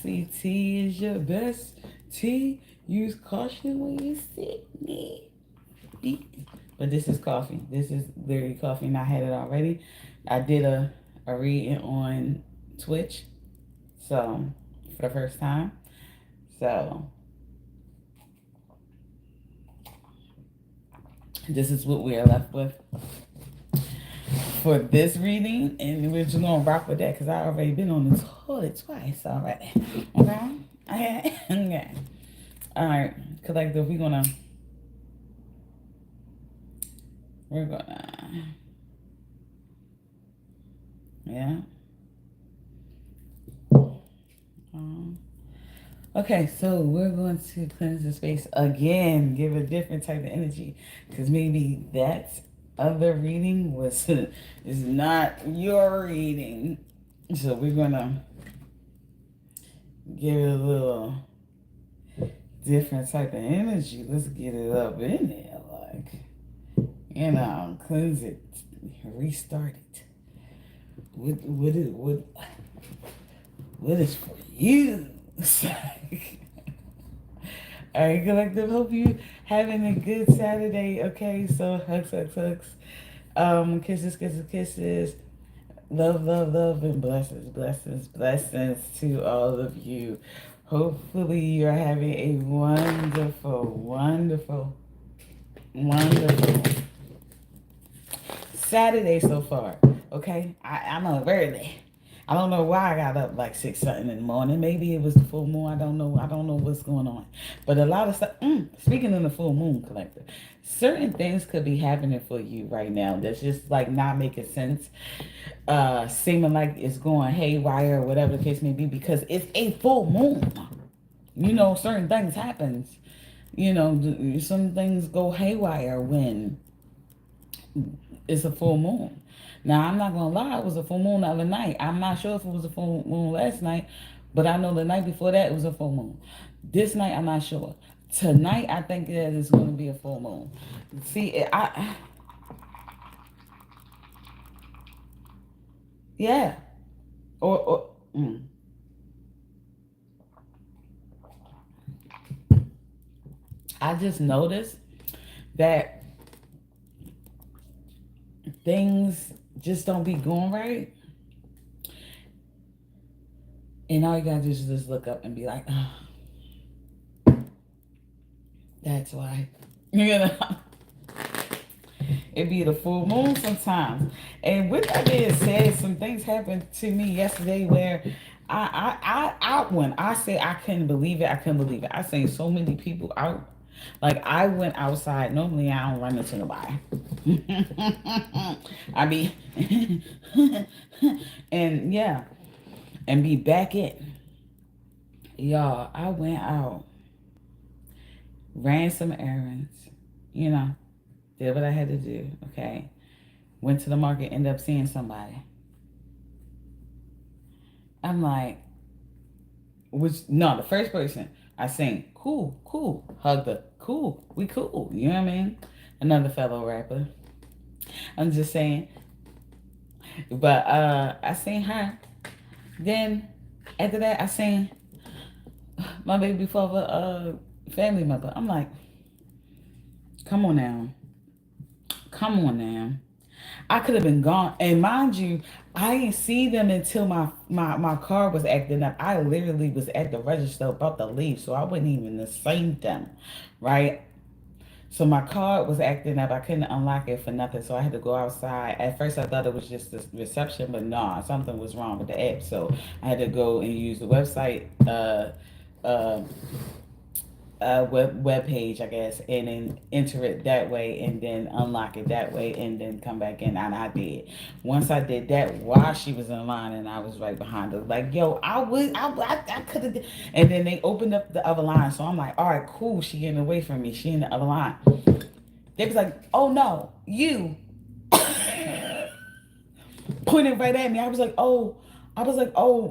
Classy tea is your best tea. Use caution when you sip me. But this is coffee. This is literally coffee, and I had it already. I did a reading on Twitch, so for the first time. So this is what we are left with for this reading, and we're just gonna rock with that because I already been on the toilet twice already. Okay, okay, okay. All right, collective. We're gonna, yeah. Um, okay, so we're going to cleanse the space again, give a different type of energy, because maybe that other reading was is not your reading. So we're gonna give it a little different type of energy. Let's get it up in there, cleanse it, restart it. What is for you? All right, collective. Hope you having a good Saturday. Okay, so hugs, hugs, hugs. Kisses, kisses, kisses. Love, love, love, and blessings, blessings, blessings to all of you. Hopefully, you're having a wonderful, wonderful, wonderful Saturday so far. Okay, I'm up early. I don't know why I got up like 6 something in the morning. Maybe it was the full moon. I don't know. I don't know what's going on. But a lot of stuff. Speaking of the full moon, collector, certain things could be happening for you right now that's just like not making sense. Seeming like it's going haywire or whatever the case may be because it's a full moon. Certain things happens. Some things go haywire when it's a full moon. Now, I'm not going to lie, it was a full moon the other night. I'm not sure if it was a full moon last night, but I know the night before that it was a full moon. This night, I'm not sure. Tonight, I think that it's going to be a full moon. See, yeah. Or. I just noticed that things just don't be going right. And all you gotta do is just look up and be like, oh, that's why. You know? It be the full moon sometimes. And with that being said, some things happened to me yesterday where when I say I couldn't believe it, I couldn't believe it. I seen so many people out. Like I went outside. Normally I don't run into nobody. I be and yeah, and be back in. Y'all, I went out, ran some errands, did what I had to do, okay? Went to the market, ended up seeing somebody. I'm like, the first person I seen, cool, hugged her, cool, we cool, you know what I mean? Another fellow rapper. I'm just saying. But I seen her. Then after that, I seen my baby father, family member. I'm like, come on now. Come on now. I could have been gone. And mind you, I didn't see them until my car was acting up. I literally was at the register about to leave, so I wouldn't even have seen them, right? So my card was acting up. I couldn't unlock it for nothing, so I had to go outside. At first, I thought it was just the reception, but nah, something was wrong with the app. So I had to go and use the website uh, web page, I guess, and then enter it that way, and then unlock it that way, and then come back in. And I did. Once I did that, while she was in line, and I was right behind her, like, yo, I could have. And then they opened up the other line, so I'm like, all right, cool. She getting away from me. She in the other line. They was like, oh no, you. Pointed right at me. I was like, oh,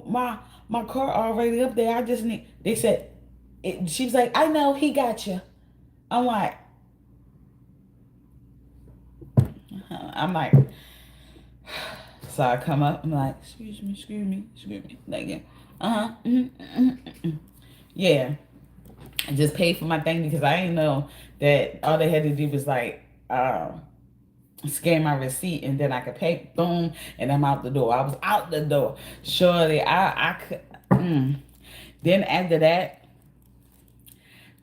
my car already up there. I just need. They said. She was like, I know, he got you. I'm like, so I come up, I'm like, excuse me. Like, yeah, Yeah, I just paid for my thing because I didn't know that all they had to do was like scan my receipt and then I could pay. Boom, and I'm out the door. I was out the door. Surely, I could. Then after that,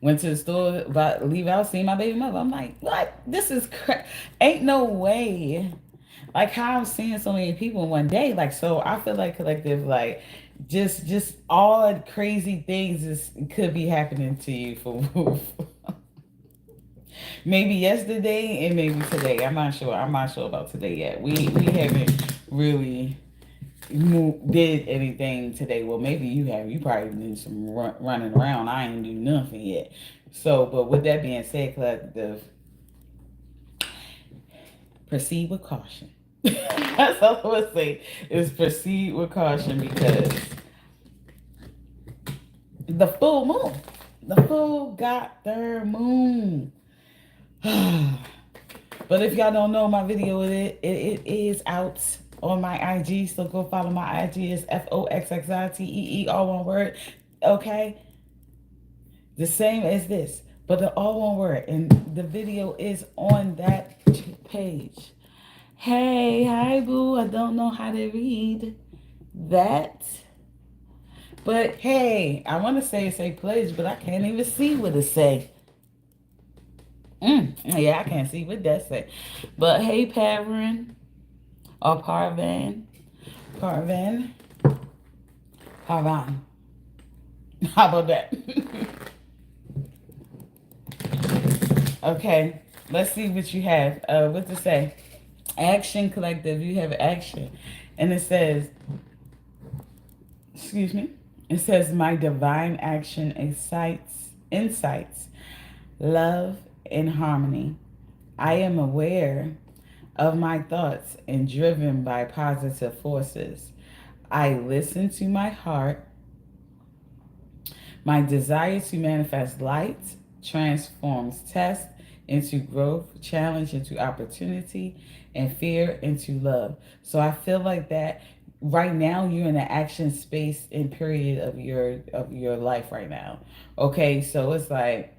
went to the store, about leave out, see my baby mother. I'm like, what? This is ain't no way. Like how I'm seeing so many people in one day. Like so, I feel like collective, like just odd, crazy things is could be happening to you for maybe yesterday and maybe today. I'm not sure. I'm not sure about today yet. We haven't really did anything today. Well, maybe you have. You probably did some running around. I ain't do nothing yet. So, but with that being said, collective, proceed with caution. That's all I would say is proceed with caution because the full moon, the full goddamn moon. But if y'all don't know my video, it is out on my IG. So go follow my IG. It's FOXXITEE, all one word. Okay, the same as this, but the all one word, and the video is on that page. Hey, hi boo. I don't know how to read that. But hey, I want to say pledge, but I can't even see what it say. Yeah, I can't see what that say. But hey, Pavrin or Parvan, Parvan, Parvan. How about that? Okay, let's see what you have. What to say? Action collective. You have action, and it says, excuse me. It says my divine action excites, insights, love, and harmony. I am aware of my thoughts and driven by positive forces. I listen to my heart. My desire to manifest light transforms test into growth, challenge into opportunity, and fear into love. So I feel like that right now you're in the action space and period of your life right now. Okay, so it's like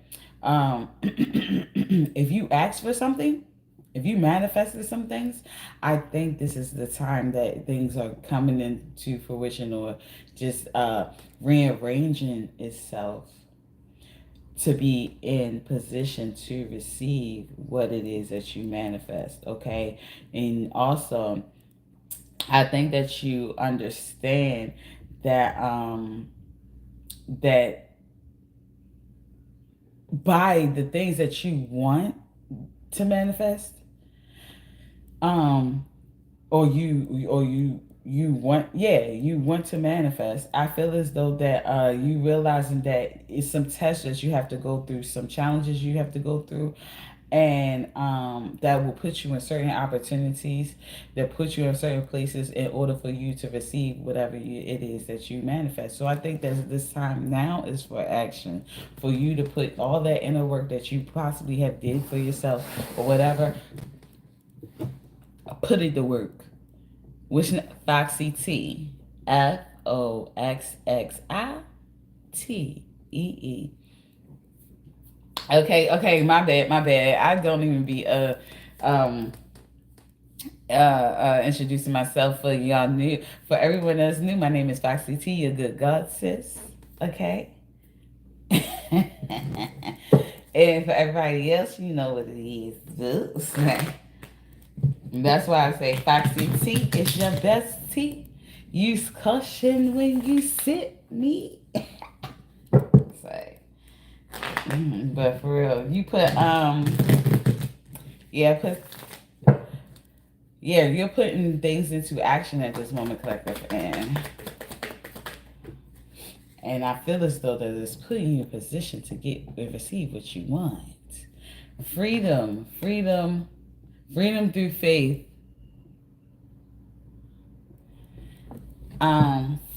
if you ask for something, if you manifested some things, I think this is the time that things are coming into fruition or just rearranging itself to be in position to receive what it is that you manifest. Okay, and also I think that you understand that that by the things that you want to manifest, um or you want, yeah, you want to manifest. I feel as though that you realizing that it's some tests that you have to go through, some challenges you have to go through, and that will put you in certain opportunities, that put you in certain places in order for you to receive whatever it is that you manifest. So I think that this time now is for action, for you to put all that inner work that you possibly have did for yourself or whatever, put it to work. Which Foxy T, FOXXITEE. Okay, my bad. I don't even be um introducing myself for y'all new. For everyone that's new, my name is Foxy T, your good God sis. Okay. And for everybody else, you know what it is. That's why I say Foxy T is your best tea. Use caution when you sip me. Say, but for real, you put yeah, you're putting things into action at this moment, collective, and I feel as though that it's putting you in a position to get and receive what you want. Freedom, freedom, freedom through faith.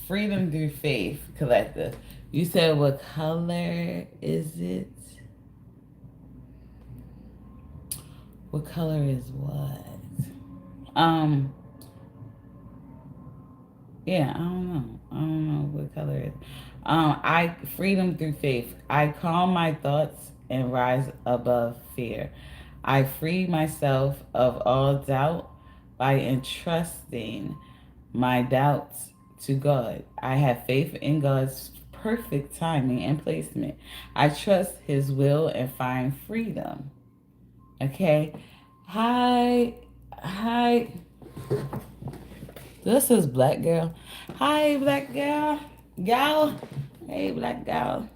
Freedom through faith, collective. You said what color is it? What color is what? Yeah, I don't know. I don't know what color it is. I freedom through faith. I calm my thoughts and rise above fear. I free myself of all doubt by entrusting my doubts to God. I have faith in God's perfect timing and placement. I trust His will and find freedom. Okay. Hi, hi. This is Black Girl. Hi, Black Girl. Gal. Hey, Black Gal.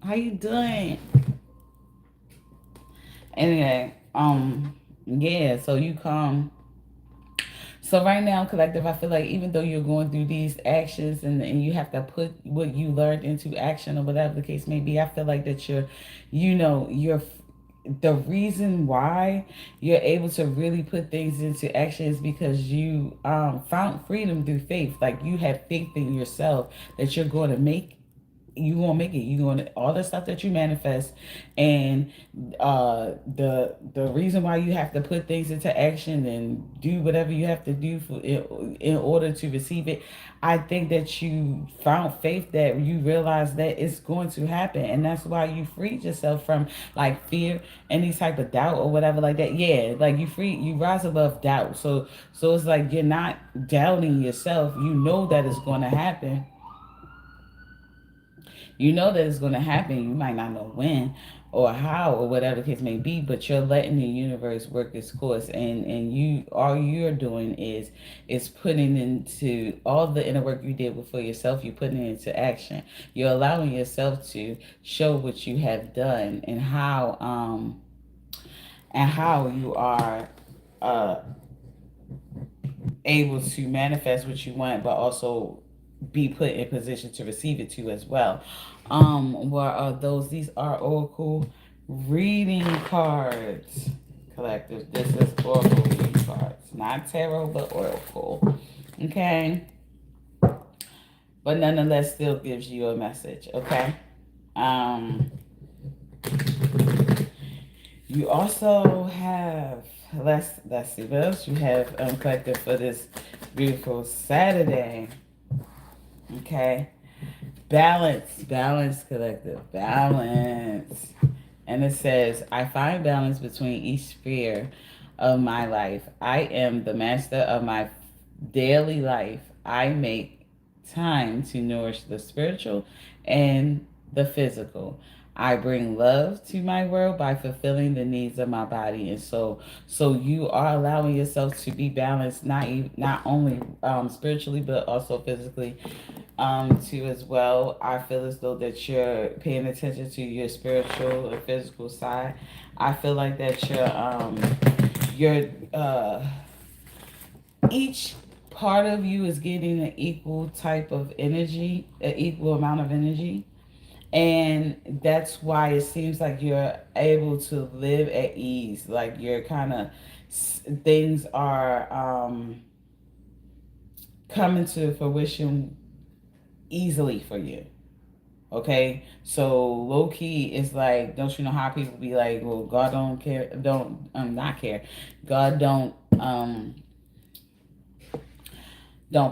How you doing? Anyway, yeah. So you come. So right now, collective, I feel like even though you're going through these actions and you have to put what you learned into action or whatever the case may be, I feel like that you're the reason why you're able to really put things into action is because you found freedom through faith. Like you have faith in yourself that you're going to make you gonna make it. You gonna all the stuff that you manifest, and the reason why you have to put things into action and do whatever you have to do in order to receive it. I think that you found faith that you realize that it's going to happen, and that's why you freed yourself from like fear, any type of doubt or whatever like that. Yeah, like you rise above doubt. So it's like you're not doubting yourself. You know that it's going to happen. You know that it's going to happen. You might not know when or how or whatever the case may be, but you're letting the universe work its course, and you all you're doing is putting into all the inner work you did for yourself. You're putting it into action. You're allowing yourself to show what you have done and how you are uh able to manifest what you want, but also be put in position to receive it too as well. What are those? These are Oracle reading cards. Collective. This is Oracle reading cards, not tarot, but Oracle. Okay, but nonetheless, still gives you a message. Okay. Um, you also have let's see what else you have collective for this beautiful Saturday. Okay. Balance, collective, balance. And it says, I find balance between each sphere of my life. I am the master of my daily life. I make time to nourish the spiritual and the physical. I bring love to my world by fulfilling the needs of my body and soul. So you are allowing yourself to be balanced, not only spiritually but also physically too as well. I feel as though that you're paying attention to your spiritual or physical side. I feel like that you're each part of you is getting an equal type of energy, an equal amount of energy. And that's why it seems like you're able to live at ease. Like you're kind of, things are coming to fruition easily for you. Okay, so low key is like, don't you know how people be like, well, God don't care, don't not care, God don't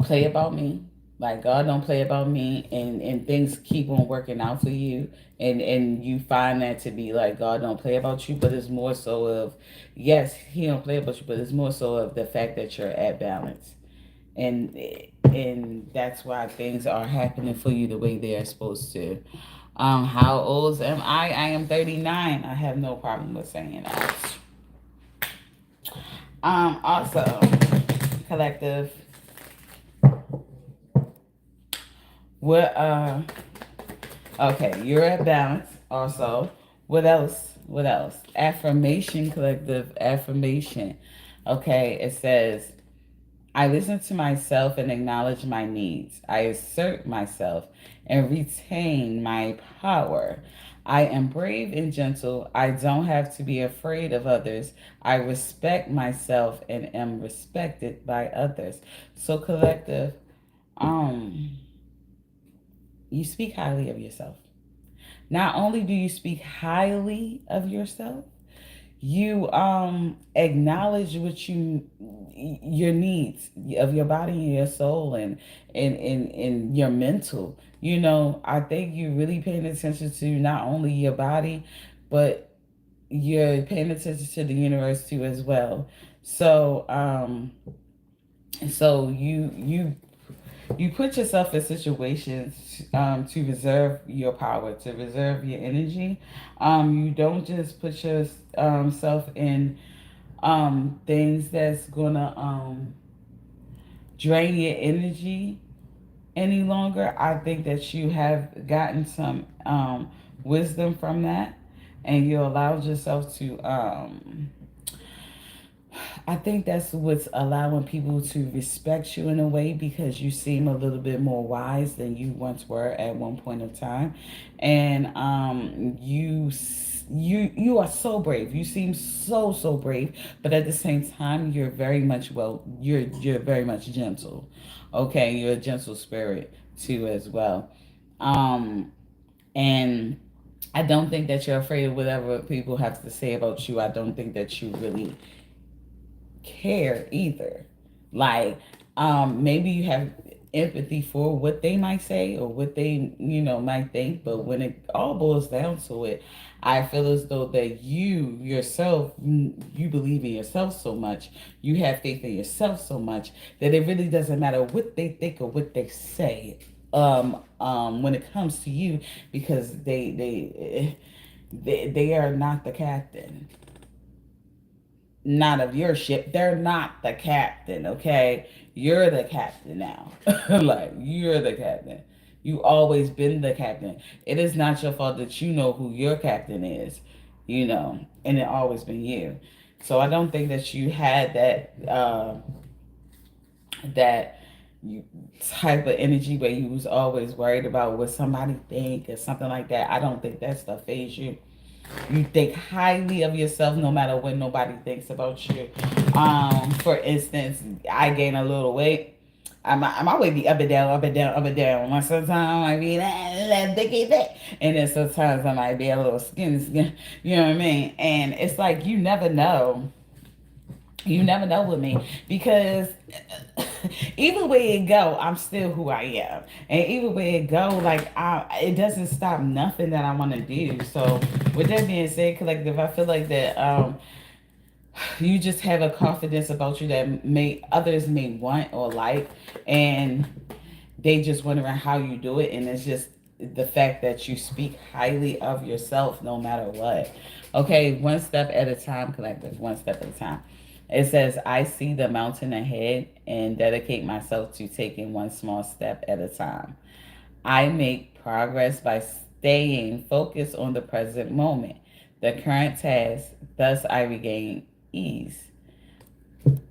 play about me. Like God don't play about me, and things keep on working out for you, and you find that to be like God don't play about you, but it's more so of, yes, He don't play about you, but it's more so of the fact that you're at balance, and and that's why things are happening for you the way they are supposed to. How old am I? I am 39. I have no problem with saying that. Also, collective. What? Okay, you're at balance. Also, what else? What else? Affirmation, collective affirmation. Okay, it says, I listen to myself and acknowledge my needs. I assert myself and retain my power. I am brave and gentle. I don't have to be afraid of others. I respect myself and am respected by others. So collective, um, you speak highly of yourself. Not only do you speak highly of yourself, You acknowledge what your needs of your body and your soul, and your mental. I think you're really paying attention to not only your body, but you're paying attention to the universe too as well. So you put yourself in situations to reserve your power, to reserve your energy. You don't just put yourself in things that's gonna drain your energy any longer. I think that you have gotten some wisdom from that, and you allowed yourself to I think that's what's allowing people to respect you in a way, because you seem a little bit more wise than you once were at one point of time, and you are so brave. You seem so brave, but at the same time, you're very much you're very much gentle. Okay, you're a gentle spirit too as well, and I don't think that you're afraid of whatever people have to say about you. I don't think that you really care either. Like, maybe you have empathy for what they might say or what they, might think, but when it all boils down to it, I feel as though that you yourself, you believe in yourself so much, you have faith in yourself so much that it really doesn't matter what they think or what they say. When it comes to you, because they are not the captain, not of your ship. They're not the captain, okay? You're the captain now. Like, you're the captain. You always been the captain. It is not your fault that you know who your captain is, and it always been you. So I don't think that you had that you type of energy where you was always worried about what somebody think or something like that. I don't think that stuff phase you. You think highly of yourself no matter what nobody thinks about you. For instance, I gain a little weight. I might weight be up and down, up and down, up and down. One sometimes I might be that, and then sometimes I might be a little skinny. You know what I mean? And it's like you never know. You never know with me, because either way it go, I'm still who I am, and either way it go, like it doesn't stop nothing that I want to do. So, with that being said, collective, I feel like that you just have a confidence about you that others may want or like, and they just wondering how you do it, and it's just the fact that you speak highly of yourself no matter what. Okay, one step at a time, collective, one step at a time. It says, I see the mountain ahead and dedicate myself to taking one small step at a time. I make progress by staying focused on the present moment, the current task, thus I regain ease.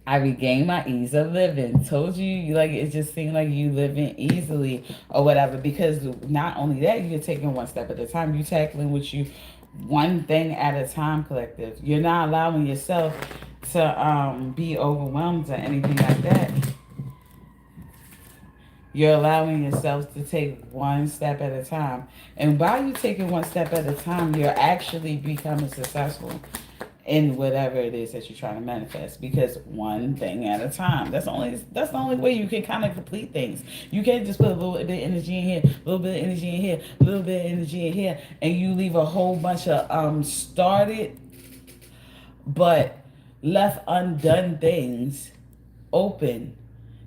I regain my ease of living. Told you, like, it just seemed like you living easily or whatever. Because not only that, you're taking one step at a time. You tackling what you one thing at a time, collective. You're not allowing yourself to be overwhelmed or anything like that. You're allowing yourself to take one step at a time. And while you're taking one step at a time, you're actually becoming successful in whatever it is that you're trying to manifest, because one thing at a time. That's the only way you can kind of complete things. You can't just put a little bit of energy in here, a little bit of energy in here, a little bit of energy in here, and you leave a whole bunch of started but left undone things open.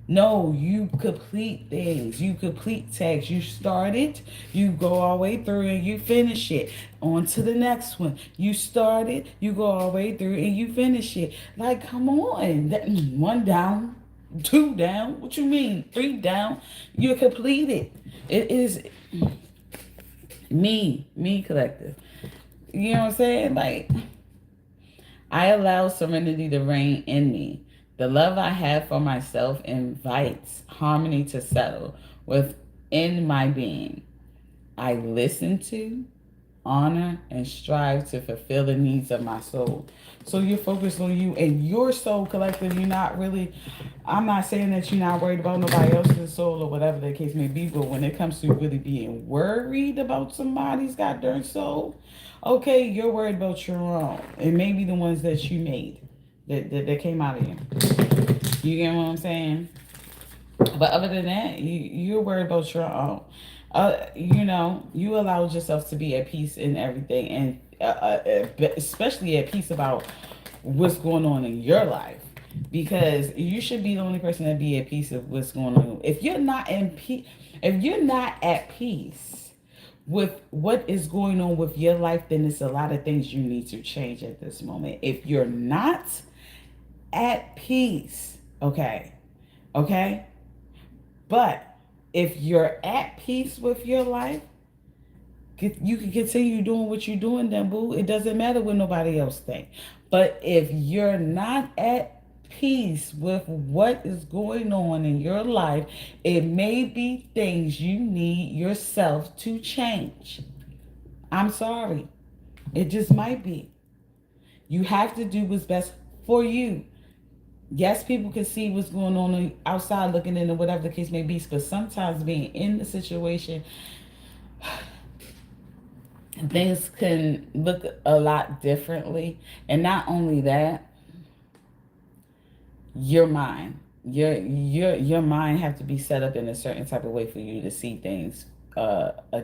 No, you complete things. You complete tasks. You start it, you go all the way through and you finish it. On to the next one. You start it, you go all the way through and you finish it. Like, come on. One down, two down. What you mean? Three down. You're completed. It is me collective. You know what I'm saying? Like, I allow serenity to reign in me. The love I have for myself invites harmony to settle within my being. I listen to, honor, and strive to fulfill the needs of my soul. So you're focused on you and your soul, collective. You're not really, I'm not saying that you're not worried about nobody else's soul or whatever the case may be, but when it comes to really being worried about somebody's goddamn soul, okay, you're worried about your own. It may be the ones that you made that came out of you. You get what I'm saying? But other than that, you're worried about your own. You allowed yourself to be at peace in everything, and especially at peace about what's going on in your life, because you should be the only person that be at peace of what's going on. If you're not in peace, if you're not at peace with what is going on with your life, then it's a lot of things you need to change at this moment. If you're not at peace, okay, but if you're at peace with your life, you can continue doing what you're doing, then boo. It doesn't matter what nobody else think. But if you're not at peace with what is going on in your life, it may be things you need yourself to change. I'm sorry. It just might be. You have to do what's best for you. Yes, people can see what's going on outside looking in or whatever the case may be, but sometimes being in the situation, things can look a lot differently. And not only that, your mind, your mind have to be set up in a certain type of way for you to see things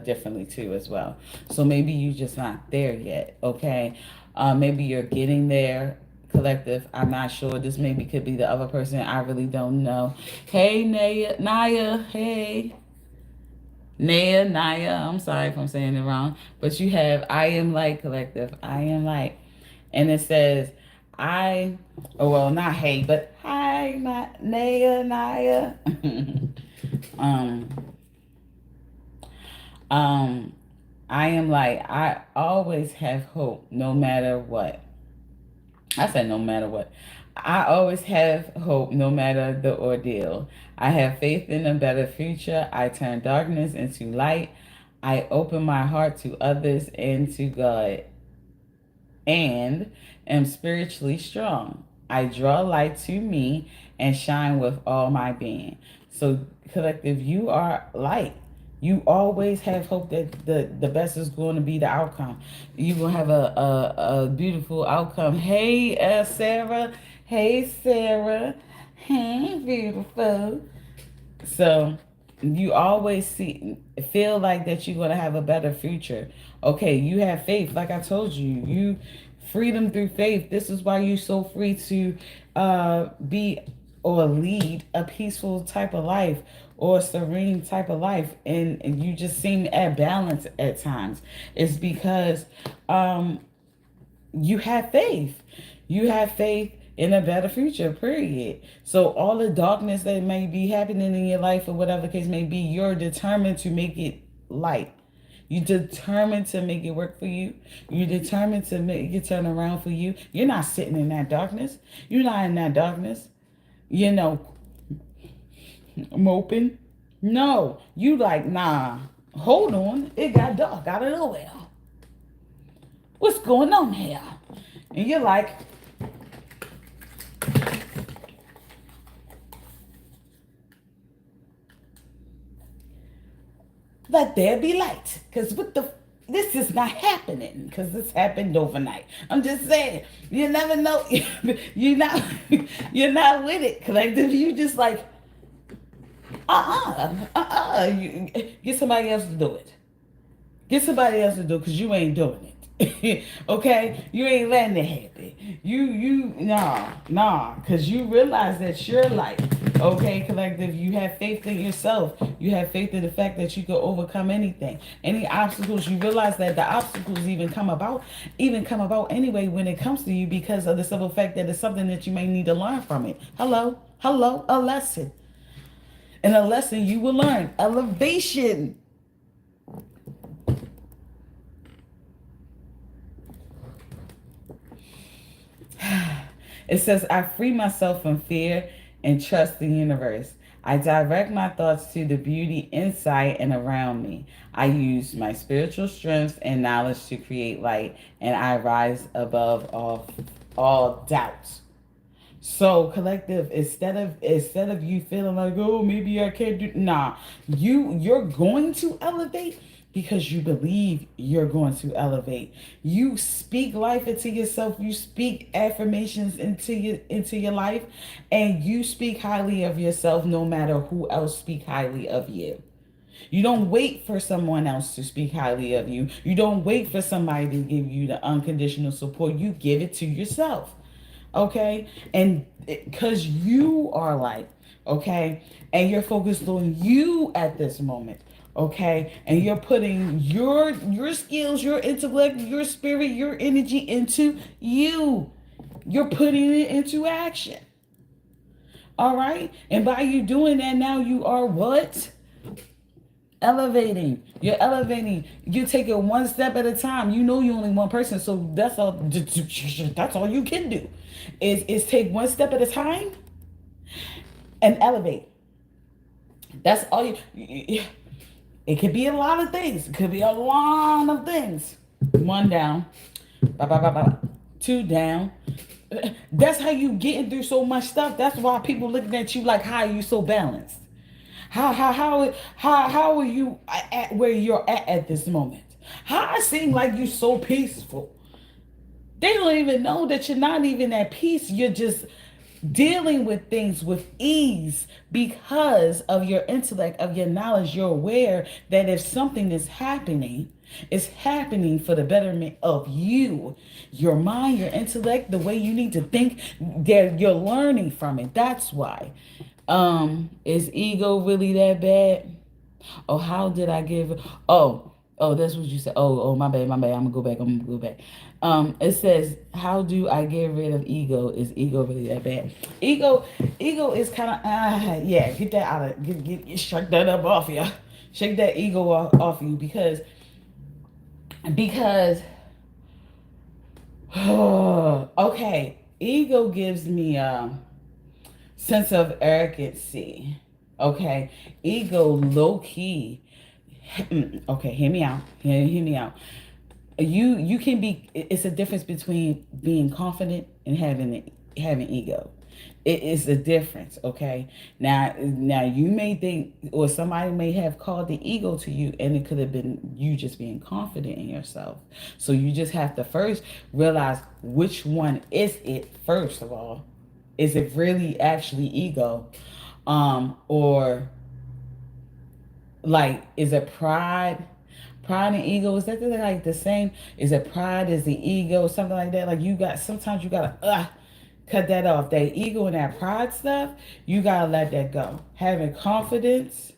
differently too as well. So maybe you just not there yet, okay? Maybe you're getting there, collective. I'm not sure. This maybe could be the other person. I really don't know. Hey, Naya. Hey. Naya. I'm sorry if I'm saying it wrong. But you have I am light, collective. I am light. And it says, not hey, but hi, Naya. um, I am light. I always have hope no matter what. I said no matter what. I always have hope no matter the ordeal. I have faith in a better future. I turn darkness into light. I open my heart to others and to God, and am spiritually strong. I draw light to me and shine with all my being. So, collective, you are light. You always have hope that the best is going to be the outcome. You will have a beautiful outcome. Hey, Sarah. Hey, Sarah. Hey, beautiful. So you always feel like that you're going to have a better future. Okay, you have faith. Like I told you, you freedom through faith. This is why you're so free to be or lead a peaceful type of life or a serene type of life, and you just seem at balance at times. It's because you have faith. You have faith in a better future, period. So all the darkness that may be happening in your life or whatever the case may be, you're determined to make it light. You're determined to make it work for you. You're determined to make it turn around for you. You're not sitting in that darkness. You're not in that darkness, moping. No, you like, nah, hold on. It got dark out of nowhere. What's going on here? And you're like, let there be light. Because this is not happening, because this happened overnight. I'm just saying, you never know. you're not with it, collective. You just like, get somebody else to do it. Get somebody else to do it, because you ain't doing it. Okay, you ain't letting it happen. Nah, because you realize that you're light. Okay, collective, you have faith in yourself. You have faith in the fact that you can overcome anything, any obstacles. You realize that the obstacles even come about anyway when it comes to you, because of the simple fact that it's something that you may need to learn from it. Hello, a lesson, and a lesson you will learn. Elevation. It says, I free myself from fear and trust the universe. I direct my thoughts to the beauty inside and around me. I use my spiritual strength and knowledge to create light, and I rise above all doubts. So collective, instead of you feeling like, oh, maybe I can't do, nah, you're going to elevate because you believe you're going to elevate. You speak life into yourself. You speak affirmations into your life, and you speak highly of yourself no matter who else speak highly of you. You don't wait for someone else to speak highly of you. You don't wait for somebody to give you the unconditional support. You give it to yourself. Okay? And because you are like, okay? And you're focused on you at this moment. Okay? And you're putting your skills, your intellect, your spirit, your energy into you. You're putting it into action. All right? And by you doing that now you are what? Elevating. You're elevating. You take it one step at a time. You know you're only one person, so that's all you can do. Is take one step at a time and elevate. That's all you. It could be a lot of things. It could be a lot of things. One down, ba ba ba ba. Two down. That's how you getting through so much stuff. That's why people looking at you like, how are you so balanced? How are you at where you're at this moment? How I seem like you're so peaceful. They don't even know that you're not even at peace. You're just dealing with things with ease because of your intellect, of your knowledge. You're aware that if something is happening, it's happening for the betterment of you, your mind, your intellect, the way you need to think. There, you're learning from it. That's why. Is ego really that bad? Oh, how did I give? Oh, that's what you said. Oh, my bad, my bad. I'm gonna go back. It says, how do I get rid of ego? Is ego really that bad? Ego is kind of yeah. Get that out of shake that up off you. Shake that ego off you because okay, ego gives me sense of arrogancy. Okay, ego low key. Okay, hear me out. Hear me out. You can be. It's a difference between being confident and having ego. It is a difference. Okay. Now you may think, or somebody may have called the ego to you, and it could have been you just being confident in yourself. So you just have to first realize which one is it. First of all, is it really actually ego, or like is it pride? Pride and ego, is that like the same? Is it pride, is the ego, something like that? Like sometimes you gotta cut that off. That ego and that pride stuff, you gotta let that go. Having confidence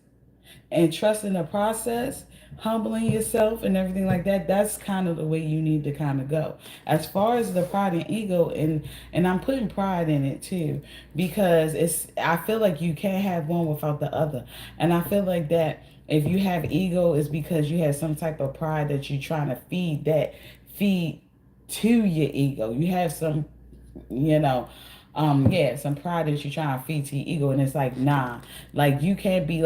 and trusting the process, humbling yourself and everything like that, that's kind of the way you need to kind of go. As far as the pride and ego, and I'm putting pride in it too, because I feel like you can't have one without the other. And I feel like that if you have ego, it's because you have some type of pride that you're trying to feed to your ego. You have some, you know, yeah, some pride that you're trying to feed to your ego, and it's like, nah, like you can't be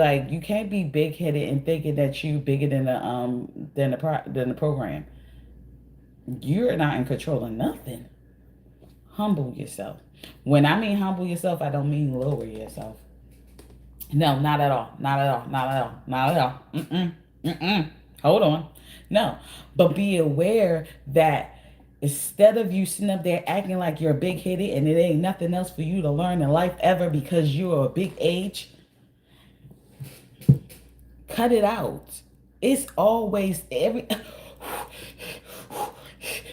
big headed and thinking that you bigger than the program. You're not in control of nothing. Humble yourself. When I mean humble yourself, I don't mean lower yourself. No, not at all. Not at all. Not at all. Not at all. Hold on. No. But be aware that instead of you sitting up there acting like you're big headed and it ain't nothing else for you to learn in life ever because you're a big age, cut it out. It's always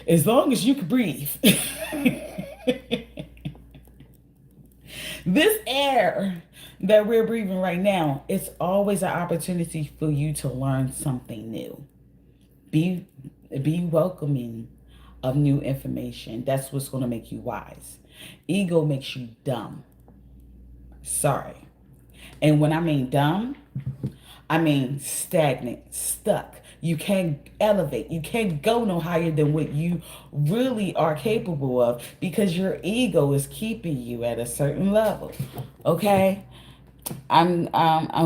as long as you can breathe. This air that we're breathing right now, it's always an opportunity for you to learn something new. Be welcoming of new information. That's what's going to make you wise. Ego makes you dumb. Sorry. And when I mean dumb, I mean stagnant, stuck. You can't elevate. You can't go no higher than what you really are capable of because your ego is keeping you at a certain level. Okay? I'm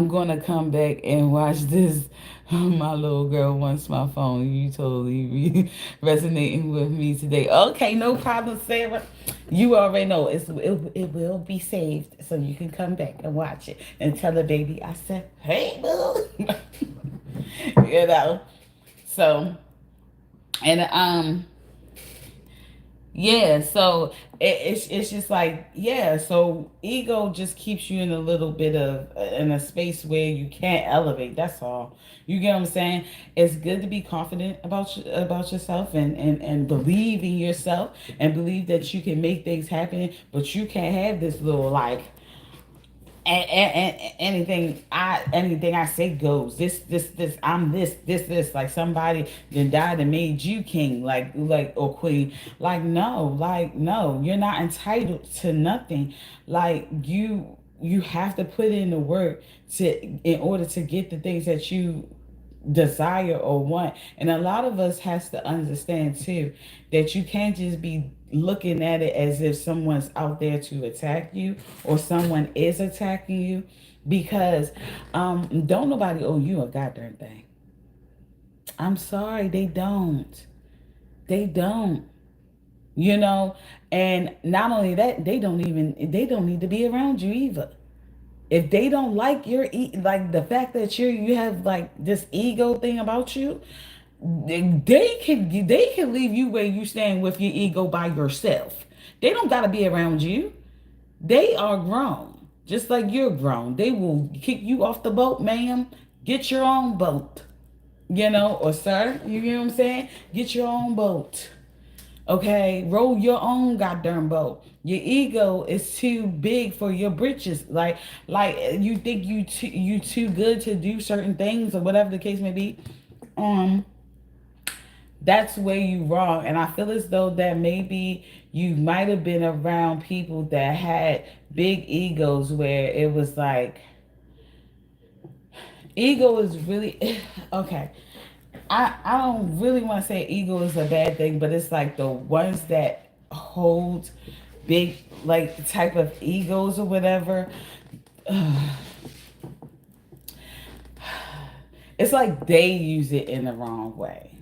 gonna come back and watch this. My little girl wants my phone. You totally resonating with me today. Okay, no problem, Sarah. You already know it will be saved, so you can come back and watch it and tell the baby I said, "Hey, boo," you know. So and yeah, so it's just like, yeah, so ego just keeps you in a little bit of in a space where you can't elevate. That's all. You get what I'm saying? It's good to be confident about yourself and believe in yourself and believe that you can make things happen, but you can't have this little like and anything I say goes. This I'm this like somebody then died and made you king like or queen. Like no, you're not entitled to nothing. Like you have to put in the work to in order to get the things that you desire or want. And a lot of us has to understand too that you can't just be looking at it as if someone's out there to attack you or someone is attacking you, because don't nobody owe you a goddamn thing. I'm sorry, they don't you know. And not only that, they don't need to be around you either. If they don't like like the fact that you have like this ego thing about you, they can leave you where you stand with your ego by yourself. They don't got to be around you. They are grown, just like you're grown. They will kick you off the boat, ma'am. Get your own boat, or sir. You know what I'm saying? Get your own boat. Okay, roll your own goddamn boat. Your ego is too big for your britches. Like you think you too good to do certain things or whatever the case may be. Um, that's where you wrong. And I feel as though that maybe you might have been around people that had big egos where it was like ego is really okay. I don't really want to say ego is a bad thing, but it's like the ones that hold big like type of egos or whatever. It's like they use it in the wrong way.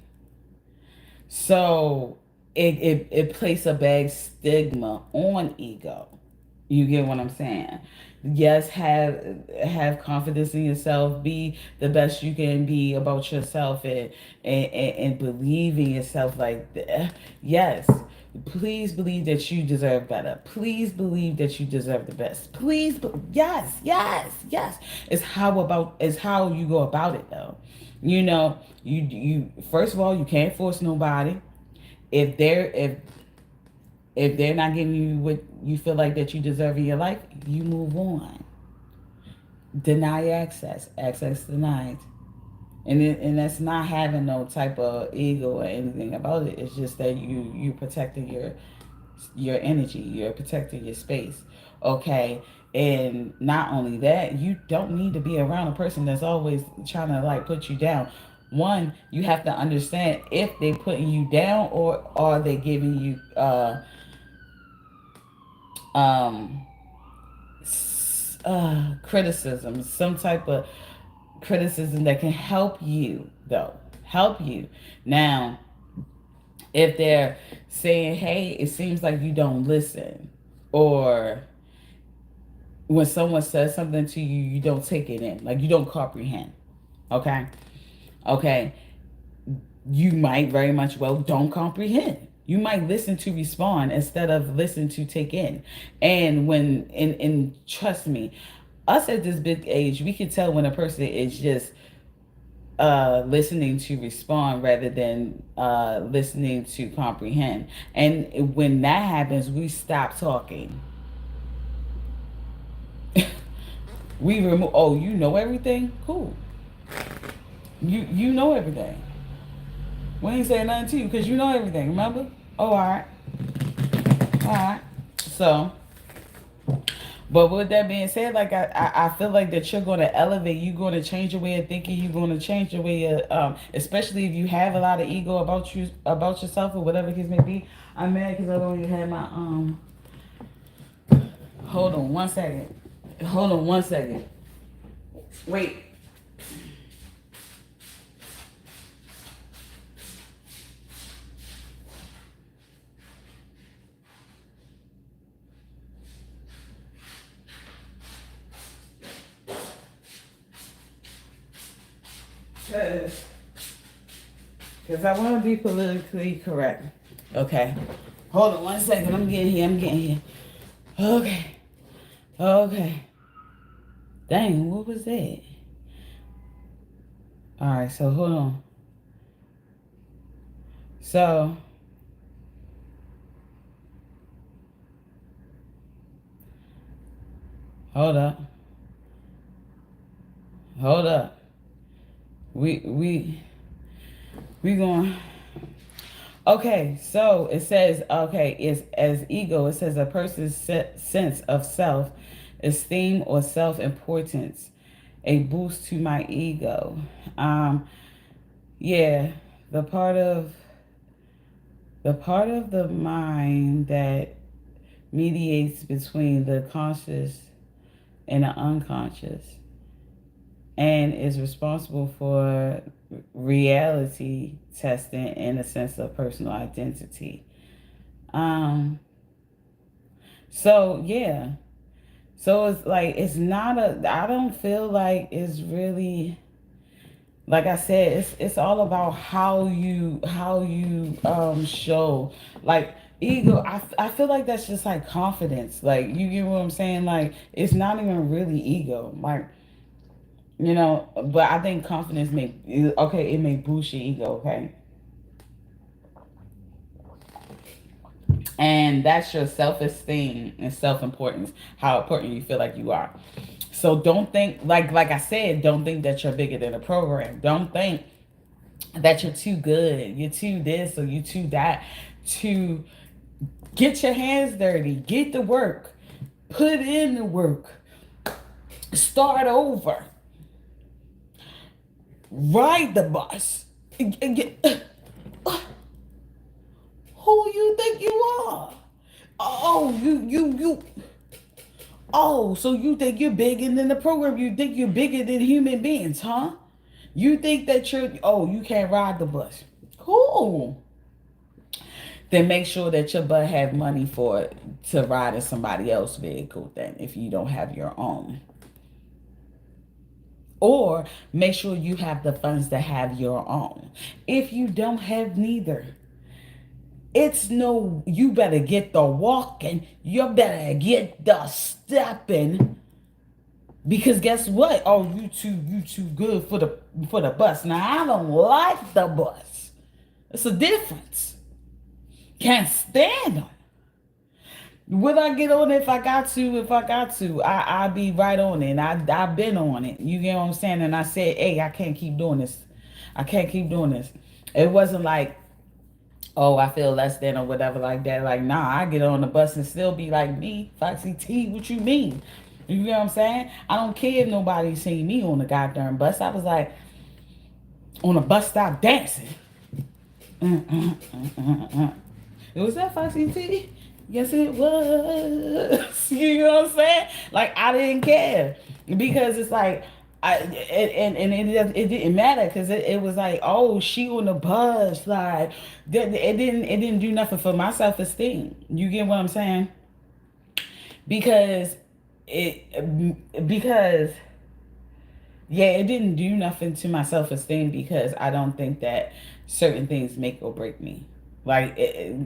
So it places a bad stigma on ego. You get what I'm saying? Yes, have confidence in yourself. Be the best you can be about yourself, and believe in yourself. Yes, please believe that you deserve better. Please believe that you deserve the best. Yes, yes, yes. It's how you go about it though. You first of all, you can't force nobody. If they're if they're not giving you what you feel like that you deserve in your life, you move on. Deny access. Access denied. And that's not having no type of ego or anything about it. It's just that you protecting your energy. You're protecting your space. Okay. And not only that, you don't need to be around a person that's always trying to like put you down. One, you have to understand if they putting you down or are they giving you um criticism, some type of criticism that can help you though. Help you. Now, if they're saying, hey, it seems like you don't listen, or when someone says something to you, you don't take it in, like you don't comprehend. Okay? Okay. You might very much well don't comprehend. You might listen to respond instead of listen to take in. And and trust me, us at this big age, we can tell when a person is just listening to respond rather than listening to comprehend. And when that happens, we stop talking. We remove. Oh, you know everything? Cool. You know everything. We ain't saying nothing to you because you know everything. Remember? Oh, all right, all right. So, but with that being said, like I feel like that you're going to elevate. You're going to change your way of thinking. You're going to change your way of, especially if you have a lot of ego about yourself or whatever the case may be. I'm mad because I don't even have my. Hold on one second. Hold on one second. Wait. Because I want to be politically correct. Okay. Hold on 1 second. I'm getting here. I'm getting here. Okay. Okay. Dang, what was that? Alright, so hold on. So, hold up. Hold up. We going. Okay, so it says, okay, is as ego, it says a person's sense of self esteem or self importance, a boost to my ego. Yeah, the part of the mind that mediates between the conscious and the unconscious and is responsible for reality testing in a sense of personal identity. So yeah. So it's like it's not a I don't feel like it's really, like I said, it's all about how you show like ego. I feel like that's just like confidence. Like you get what I'm saying? Like it's not even really ego. Like, but I think confidence it may boost your ego, okay? And that's your self-esteem and self-importance, how important you feel like you are. So don't think like I said, don't think that you're bigger than a program. Don't think that you're too good, you're too this or you too that. To get your hands dirty, get to work, put in the work, start over, ride the bus. Who you think you are? Oh, you. Oh, so you think you're bigger than the program? You think you're bigger than human beings, huh? You think that you can't ride the bus. Cool. Then make sure that your butt have money to ride in somebody else's vehicle then if you don't have your own. Or make sure you have the funds to have your own. If you don't have neither, you better get the walking, you better get the stepping. Because guess what? Oh, you too good for the bus. Now I don't like the bus. It's a difference. Can't stand them. Would I get on it if I got to? If I got to, I'd be right on it. I've been on it. You get what I'm saying? And I said, hey, I can't keep doing this. I can't keep doing this. It wasn't like, oh, I feel less than or whatever like that. Like, nah, I get on the bus and still be like me, Foxy T. What you mean? You know what I'm saying? I don't care if nobody seen me on the goddamn bus. I was like on a bus stop dancing. Was that Foxy T? Yes, it was. You know what I'm saying? Like I didn't care because it's like it didn't matter because it was like, oh, she on the bus. Like it didn't do nothing for my self esteem. You get what I'm saying? Because because yeah, it didn't do nothing to my self esteem because I don't think that certain things make or break me. Like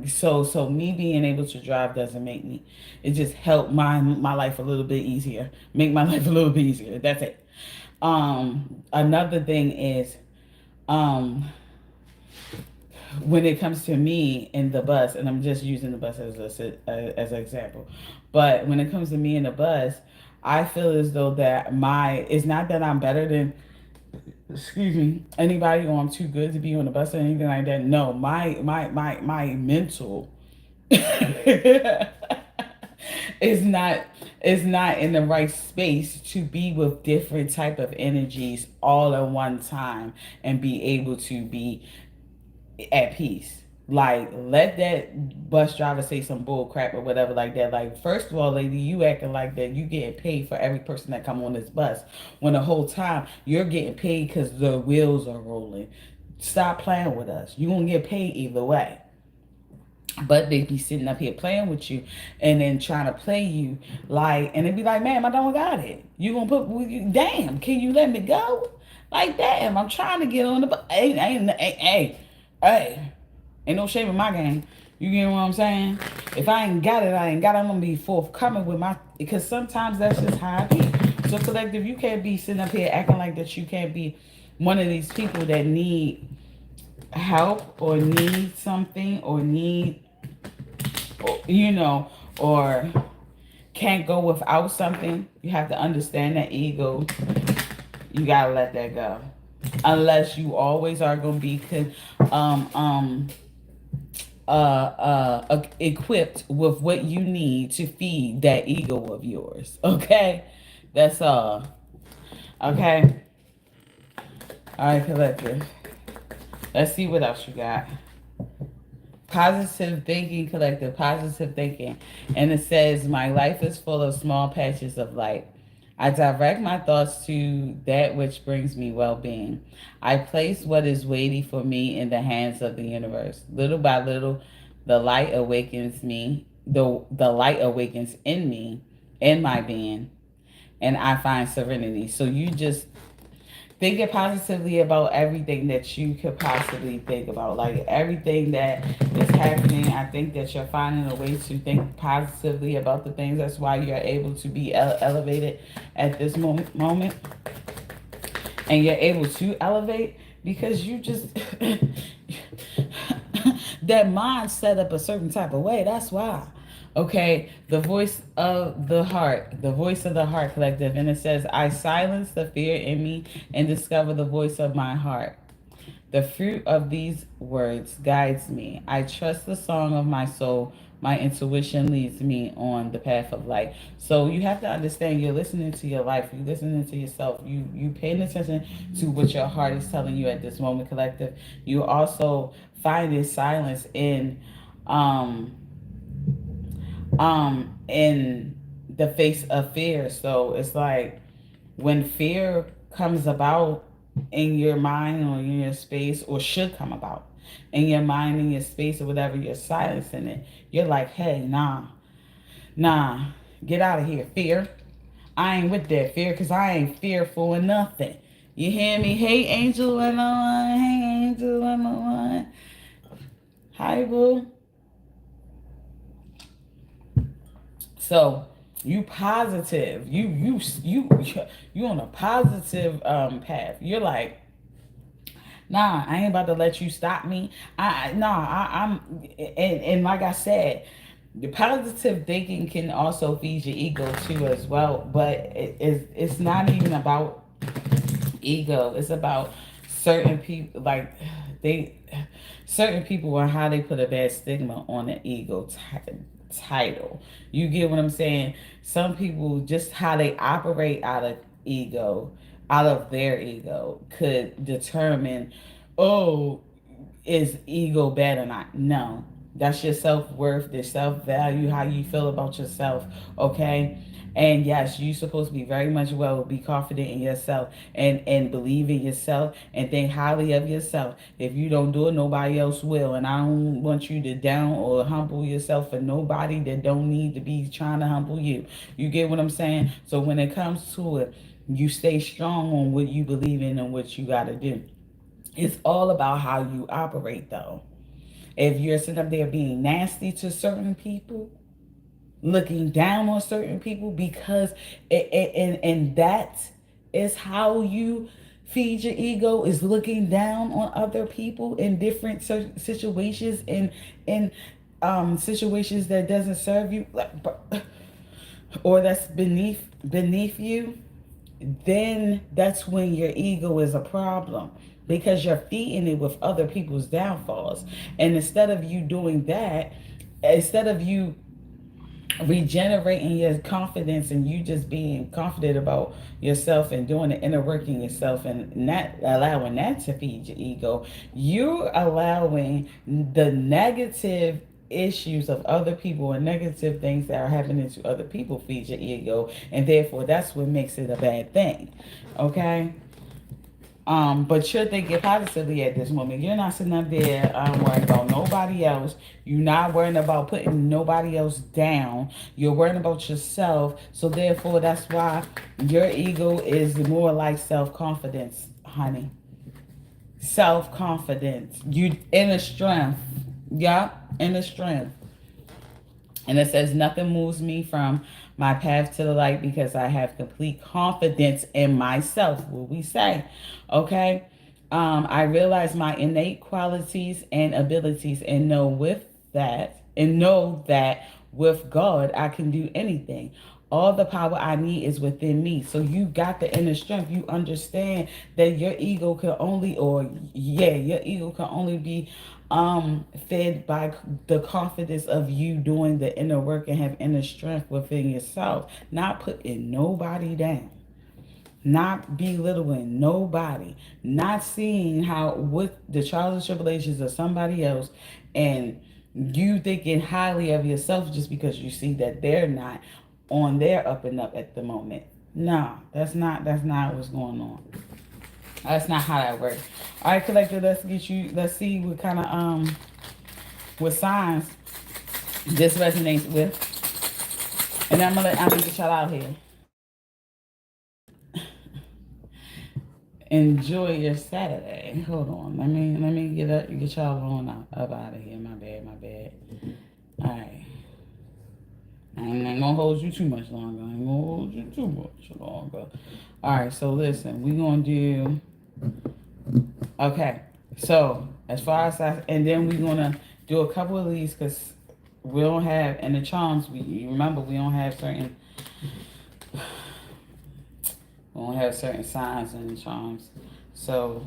so me being able to drive doesn't make me. It just helped my life a little bit easier. Make my life a little bit easier. That's it. Another thing is um when it comes to me in the bus, and I'm just using the bus as an example, but when it comes to me in the bus, I feel as though that it's not that I'm better than, excuse me, anybody, or I'm too good to be on the bus or anything like that. No, my mental is not in the right space to be with different type of energies all at one time and be able to be at peace, Like, let that bus driver say some bull crap or whatever like that. Like, first of all, lady, you acting like that you getting paid for every person that come on this bus, when the whole time you're getting paid because the wheels are rolling. Stop playing with us. You gonna get paid either way. But they be sitting up here playing with you and then trying to play you like, and they be like, ma'am, I don't got it. You gonna damn, can you let me go? Like, damn, I'm trying to get on the bus. Hey, ain't no shame in my game. You get what I'm saying? If I ain't got it, I ain't got it. I'm gonna be forthcoming with my, because sometimes that's just how I be. So collective, you can't be sitting up here acting like that you can't be one of these people that need help or need something or need, you know, or can't go without something. You have to understand that ego. You gotta let that go, unless you always are gonna be equipped with what you need to feed that ego of yours. Okay, that's all. Okay, all right, collective. Let's see what else you got. Positive thinking, collective, positive thinking. And it says, my life is full of small patches of light. I direct my thoughts to that which brings me well-being. I place what is waiting for me in the hands of the universe. Little by little, the light awakens me. The light awakens in me, in my being, and I find serenity. So you just thinking positively about everything that you could possibly think about. Like, everything that is happening, I think that you're finding a way to think positively about the things. That's why you're able to be elevated at this moment. And you're able to elevate because you just that mind set up a certain type of way. That's why. Okay, the voice of the heart, the voice of the heart, collective. And it says, I silence the fear in me and discover the voice of my heart. The fruit of these words guides me. I trust the song of my soul. My intuition leads me on the path of light. So you have to understand, you're listening to your life. You're listening to yourself. You paying attention to what your heart is telling you at this moment, collective. You also find silence um in the face of fear. So it's like, when fear comes about in your mind or in your space, or should come about in your mind, in your space, or whatever, you're silencing it. You're like, hey, nah, get out of here, fear. I ain't with that fear, because I ain't fearful of nothing. You hear me? Hey, Angel 101. Hey, Angel 101. Hi, boo. So you positive. You on a positive path. You're like, nah, I ain't about to let you stop me. I'm and like I said, the positive thinking can also feed your ego too as well. But it's not even about ego. It's about certain people, like they certain people, and how they put a bad stigma on the ego title. You get what I'm saying? Some people, just how they operate out of ego, out of their ego, could determine, oh, is ego bad or not? No. That's your self-worth, your self-value, how you feel about yourself, okay? And yes, you're supposed to be very much well, be confident in yourself and believe in yourself and think highly of yourself. If you don't do it, nobody else will. And I don't want you to down or humble yourself for nobody that don't need to be trying to humble you. You get what I'm saying? So when it comes to it, you stay strong on what you believe in and what you got to do. It's all about how you operate, though. If you're sitting up there being nasty to certain people, looking down on certain people, because and that is how you feed your ego, is looking down on other people in different situations, in situations that doesn't serve you, or that's beneath you, then that's when your ego is a problem, because you're feeding it with other people's downfalls. And instead of you doing that, instead of you regenerating your confidence, and you just being confident about yourself and doing the inner work in yourself and not allowing that to feed your ego, you're allowing the negative issues of other people and negative things that are happening to other people feed your ego, and therefore that's what makes it a bad thing. Okay. But you're thinking positively at this moment. You're not sitting up there worrying about nobody else. You're not worrying about putting nobody else down. You're worrying about yourself. So therefore, that's why your ego is more like self-confidence, honey. Self-confidence. You inner strength. Yeah, inner strength. And it says, nothing moves me from my path to the light because I have complete confidence in myself. What we say, okay? I realize my innate qualities and abilities and know that with God, I can do anything. All the power I need is within me. So you got the inner strength. You understand that your ego can only, your ego can only be fed by the confidence of you doing the inner work and have inner strength within yourself, not putting nobody down, not belittling nobody, not seeing how with the trials and tribulations of somebody else and you thinking highly of yourself just because you see that they're not on their up and up at the moment. No, that's not what's going on. That's not how that works. All right, collector, let's see what kind of what signs this resonates with. And I'm gonna get y'all out here. Enjoy your Saturday. Hold on. Let me get y'all on up out of here. My bad. Alright. I ain't gonna hold you too much longer. Alright, so listen, we gonna do okay. So as far as and then we're gonna do a couple of these because we don't have and the charms, you remember we don't have certain signs and charms. So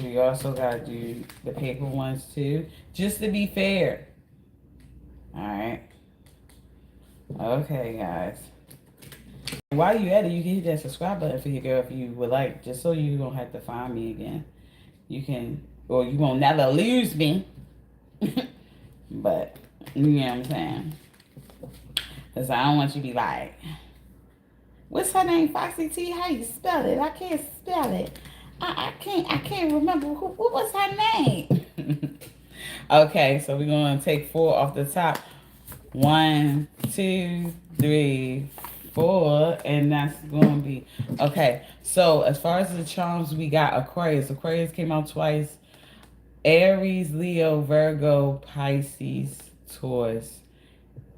we also gotta do the paper ones too, just to be fair. Alright. Okay, guys. While you at it, you can hit that subscribe button for your girl if you would like, just so you don't have to find me again. You can, or you won't never lose me. But, you know what I'm saying? Because I don't want you to be like, what's her name? Foxy T? How you spell it? I can't spell it. I can't remember. What was her name? Okay, so we're going to take 4 off the top. 1, 2, 3, 4, and that's going to be okay. So as far as the charms, we got Aquarius. Aquarius came out twice. Aries, Leo, Virgo, Pisces, Taurus,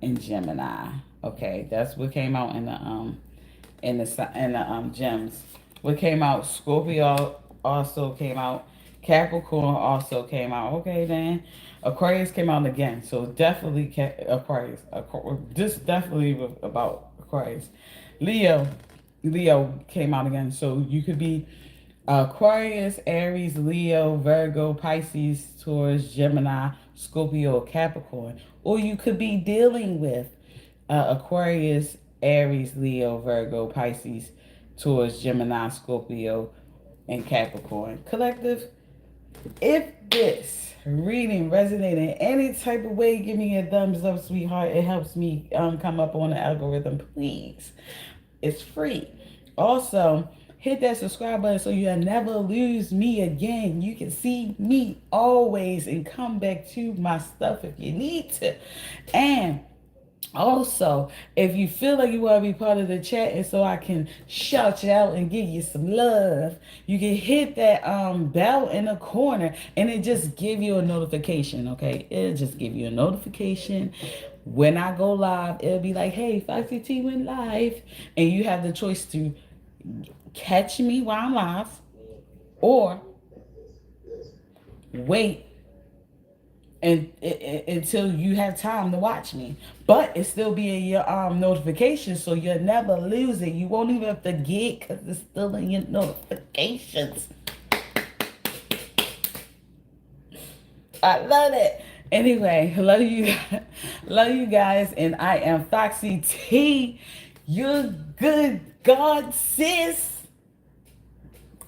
and Gemini. Okay, that's what came out in the gems. What came out? Scorpio also came out. Capricorn also came out. Okay, then Aquarius came out again. So definitely Aquarius. This definitely was about Aquarius. Leo came out again. So you could be Aquarius, Aries, Leo, Virgo, Pisces, Taurus, Gemini, Scorpio, Capricorn. Or you could be dealing with Aquarius, Aries, Leo, Virgo, Pisces, Taurus, Gemini, Scorpio, and Capricorn. Collective, if this reading resonated in any type of way, give me a thumbs up, sweetheart. It helps me come up on the algorithm, please. It's free. Also, hit that subscribe button so you'll never lose me again. You can see me always and come back to my stuff if you need to. And also, if you feel like you want to be part of the chat and so I can shout you out and give you some love, you can hit that bell in the corner and it just give you a notification, okay? It'll just give you a notification. When I go live, it'll be like, hey, Foxy T went live. And you have the choice to catch me while I'm live or wait until you have time to watch me, but it still be in your notifications, so you'll never lose it. You won't even forget because it's still in your notifications. I love it. Anyway, love you, love you guys, and I am Foxy T. You're good, God sis.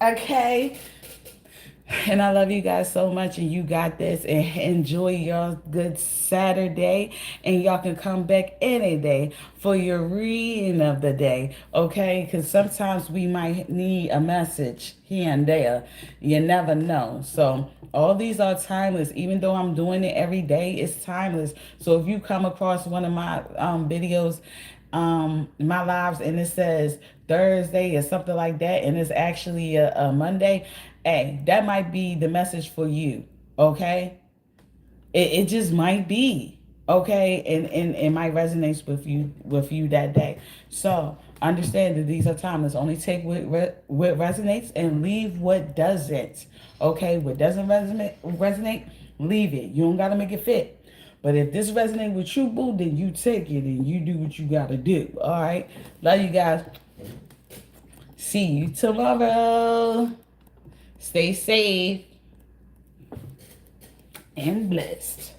Okay. And I love you guys so much, and you got this. And enjoy your good Saturday. And y'all can come back any day for your reading of the day, okay? Because sometimes we might need a message here and there. You never know. So all these are timeless. Even though I'm doing it every day, it's timeless. So if you come across one of my videos, my lives, and it says Thursday or something like that, and it's actually a Monday, hey, that might be the message for you. Okay, it just might be. Okay, and it might resonate with you that day. So understand that these are timeless. Only take what resonates and leave what doesn't. Okay, what doesn't resonate, leave it. You don't gotta make it fit. But if this resonates with you, boo, then you take it and you do what you gotta do. All right. Love you guys. See you tomorrow. Stay safe and blessed.